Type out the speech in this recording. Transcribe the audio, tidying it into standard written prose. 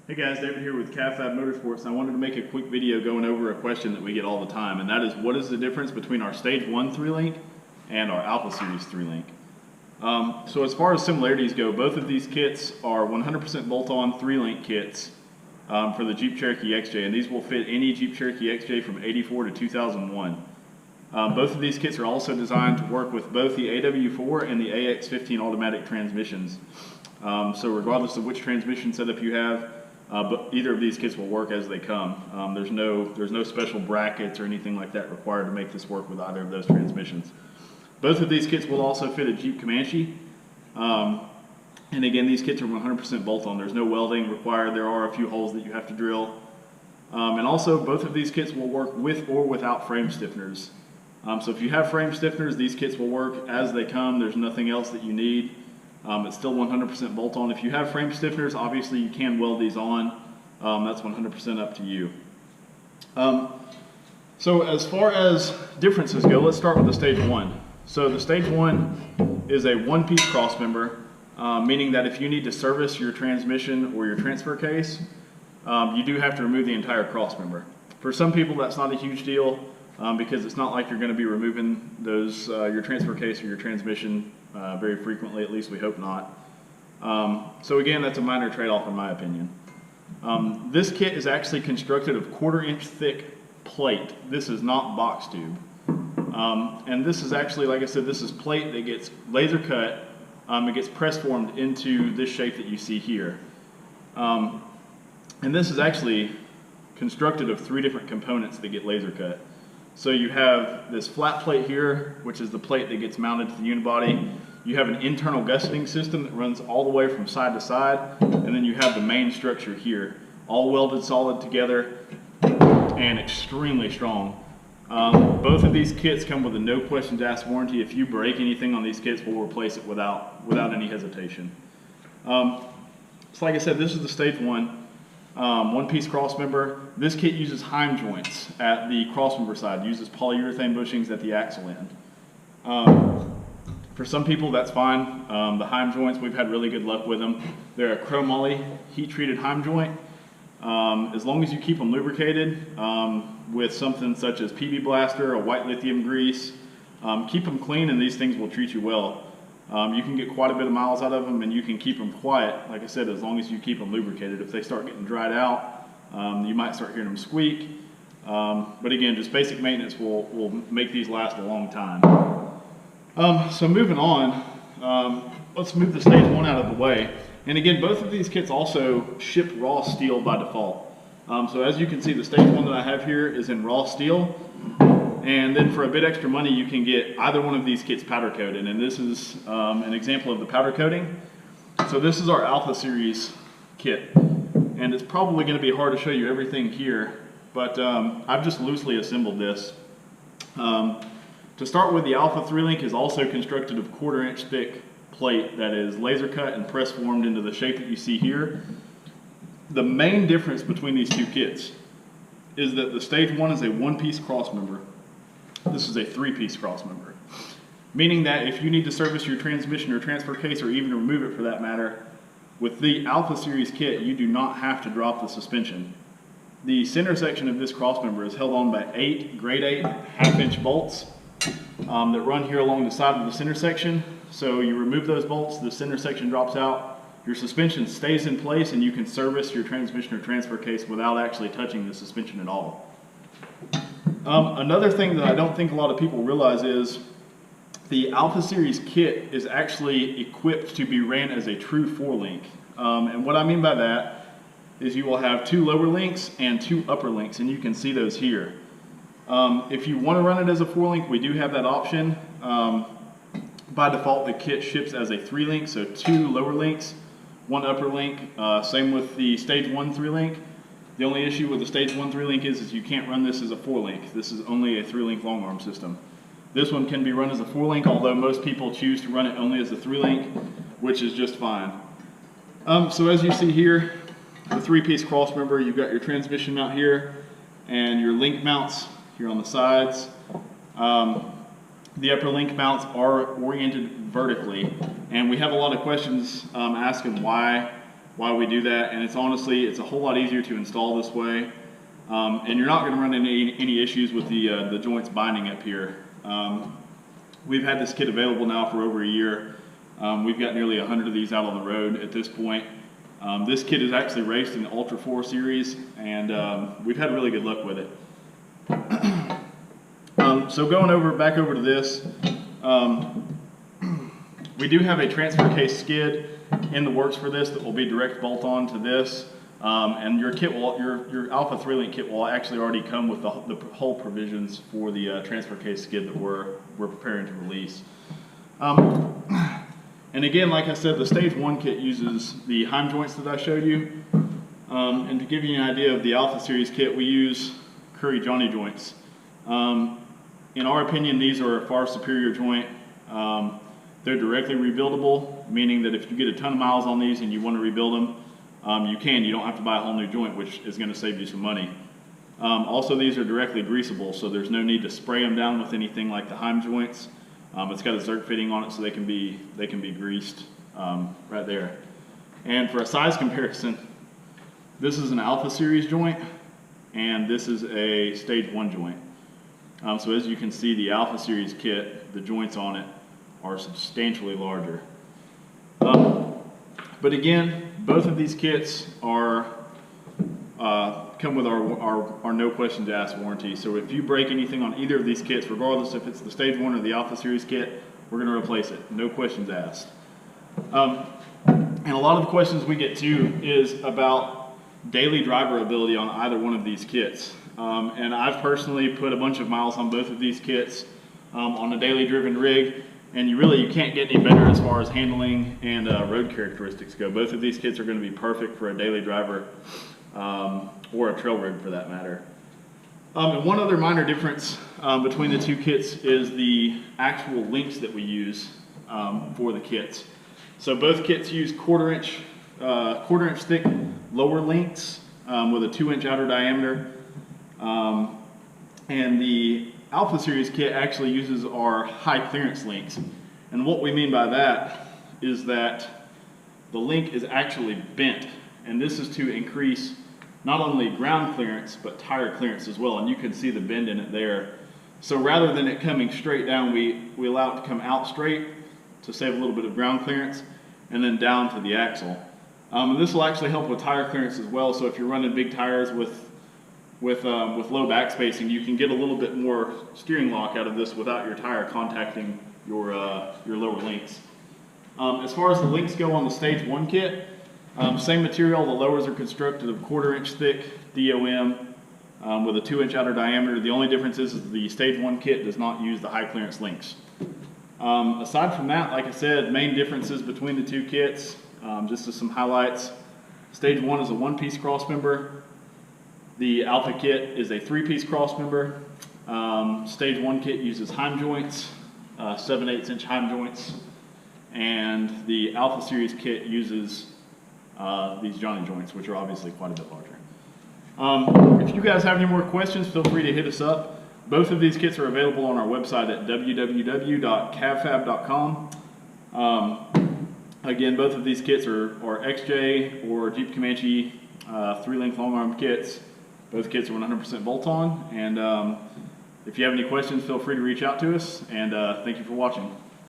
Hey guys, David here with CAFab Motorsports, and I wanted to make a quick video going over a question that we get all the time, and that is, what is the difference between our Stage 1 3-link and our Alpha Series 3-link? So as far as similarities go, both of these kits are 100% bolt-on 3-link kits for the Jeep Cherokee XJ, and these will fit any Jeep Cherokee XJ from '84 to 2001. Both of these kits are also designed to work with both the AW4 and the AX15 automatic transmissions. So regardless of which transmission setup you have, but either of these kits will work as they come. There's no special brackets or anything like that required to make this work with either of those transmissions. Both of these kits will also fit a Jeep Comanche. And again, these kits are 100% bolt-on. There's no welding required. There are a few holes that you have to drill. And also, both of these kits will work with or without frame stiffeners. So if you have frame stiffeners, these kits will work as they come. There's nothing else that you need. It's still 100% bolt-on. If you have frame stiffeners, obviously you can weld these on. That's 100% up to you. So as far as differences go, let's start with the Stage 1. So the Stage 1 is a one-piece crossmember, meaning that if you need to service your transmission or your transfer case, you do have to remove the entire crossmember. For some people, that's not a huge deal because it's not like you're going to be removing those your transfer case or your transmission very frequently, at least we hope not. So again, that's a minor trade-off in my opinion. This kit is actually constructed of 1/4 inch thick plate. This is not box tube. And this is actually, like I said, this is plate that gets laser cut. It gets press formed into this shape that you see here. And this is actually constructed of 3 different components that get laser cut. So you have this flat plate here, which is the plate that gets mounted to the unibody. You have an internal gusseting system that runs all the way from side to side, and then you have the main structure here, all welded solid together and extremely strong. Both of these kits come with a no questions asked warranty. If you break anything on these kits, we'll replace it without any hesitation. So like I said, this is the Stage 1. One-piece crossmember. This kit uses Heim joints at the crossmember side, uses polyurethane bushings at the axle end. For some people, that's fine. The Heim joints, we've had really good luck with them. They're a chromoly heat-treated Heim joint. As long as you keep them lubricated with something such as PB Blaster, a white lithium grease, keep them clean and these things will treat you well. You can get quite a bit of miles out of them and you can keep them quiet, like I said, as long as you keep them lubricated. If they start getting dried out, you might start hearing them squeak. But again, just basic maintenance will make these last a long time. So moving on, let's move the Stage 1 out of the way. And again, both of these kits also ship raw steel by default. So as you can see, the Stage 1 that I have here is in raw steel. And then for a bit extra money, you can get either one of these kits powder coated. And this is an example of the powder coating. So this is our Alpha Series kit. And it's probably going to be hard to show you everything here, but I've just loosely assembled this. To start with, the Alpha 3-link is also constructed of 1/4 inch thick plate that is laser cut and press formed into the shape that you see here. The main difference between these two kits is that the Stage 1 is a one-piece crossmember. This is a 3-piece crossmember, meaning that if you need to service your transmission or transfer case, or even remove it for that matter, with the Alpha Series kit, you do not have to drop the suspension. The center section of this crossmember is held on by 8 grade 8 1/2-inch bolts that run here along the side of the center section. So you remove those bolts, the center section drops out, your suspension stays in place, and you can service your transmission or transfer case without actually touching the suspension at all. Another thing that I don't think a lot of people realize is the Alpha Series kit is actually equipped to be ran as a true 4-link. And what I mean by that is you will have 2 lower links and 2 upper links, and you can see those here. If you want to run it as a 4-link, we do have that option. By default, the kit ships as a 3-link, so 2 lower links, 1 upper link. Same with the Stage 1 3-link. The only issue with the Stage 1 3-link is you can't run this as a 4-link. This is only a 3-link long arm system. This one can be run as a 4-link, although most people choose to run it only as a 3-link, which is just fine. So as you see here, the 3-piece crossmember, you've got your transmission mount here and your link mounts here on the sides. The upper link mounts are oriented vertically, and we have a lot of questions asking why why we do that, and it's honestly, it's a whole lot easier to install this way, and you're not going to run into any issues with the joints binding up here. We've had this kit available now for over a year. We've got nearly 100 of these out on the road at this point. This kit is actually raced in the Ultra 4 series, and we've had really good luck with it. So going back over to this, we do have a transfer case skid in the works for this that will be direct bolt on to this, and your kit will, your Alpha 3-link kit will actually already come with the whole provisions for the transfer case skid that we're preparing to release. And again, like I said, the Stage 1 kit uses the Heim joints that I showed you. And to give you an idea of the Alpha Series kit, we use Curry Johnny joints. In our opinion, these are a far superior joint. They're directly rebuildable, meaning that if you get a ton of miles on these and you want to rebuild them, you can. You don't have to buy a whole new joint, which is going to save you some money. Also, these are directly greasable, so there's no need to spray them down with anything like the Heim joints. It's got a Zerk fitting on it, so they can be greased right there. And for a size comparison, this is an Alpha Series joint, and this is a Stage 1 joint. So as you can see, the Alpha Series kit, the joints on it are substantially larger. But again, both of these kits are come with our no questions asked warranty. So if you break anything on either of these kits, regardless if it's the Stage 1 or the Alpha Series kit, we're going to replace it. No questions asked. And a lot of the questions we get too is about daily driver ability on either one of these kits. And I've personally put a bunch of miles on both of these kits on a daily driven rig, and you can't get any better as far as handling and road characteristics go. Both of these kits are going to be perfect for a daily driver or a trail rig for that matter. And one other minor difference between the two kits is the actual links that we use for the kits. So both kits use quarter-inch thick lower links with a 2-inch outer diameter. And the Alpha Series kit actually uses our high clearance links. And what we mean by that is that the link is actually bent. And this is to increase not only ground clearance, but tire clearance as well. And you can see the bend in it there. So rather than it coming straight down, we allow it to come out straight to save a little bit of ground clearance, and then down to the axle. And this will actually help with tire clearance as well. So if you're running big tires with low back spacing, you can get a little bit more steering lock out of this without your tire contacting your lower links. As far as the links go on the Stage 1 kit, same material. The lowers are constructed of quarter-inch thick DOM with a 2-inch outer diameter. The only difference is the Stage 1 kit does not use the high clearance links. Aside from that, like I said, main differences between the two kits, just as some highlights. Stage 1 is a 1-piece crossmember. The Alpha kit is a 3-piece crossmember. Stage 1 kit uses Heim joints, 7/8" Heim joints, and the Alpha Series kit uses these Johnny joints, which are obviously quite a bit larger. If you guys have any more questions, feel free to hit us up. Both of these kits are available on our website at www.cavfab.com. Again, both of these kits are XJ or Jeep Comanche 3-link long arm kits. Both kits are 100% bolt-on, and if you have any questions, feel free to reach out to us, and thank you for watching.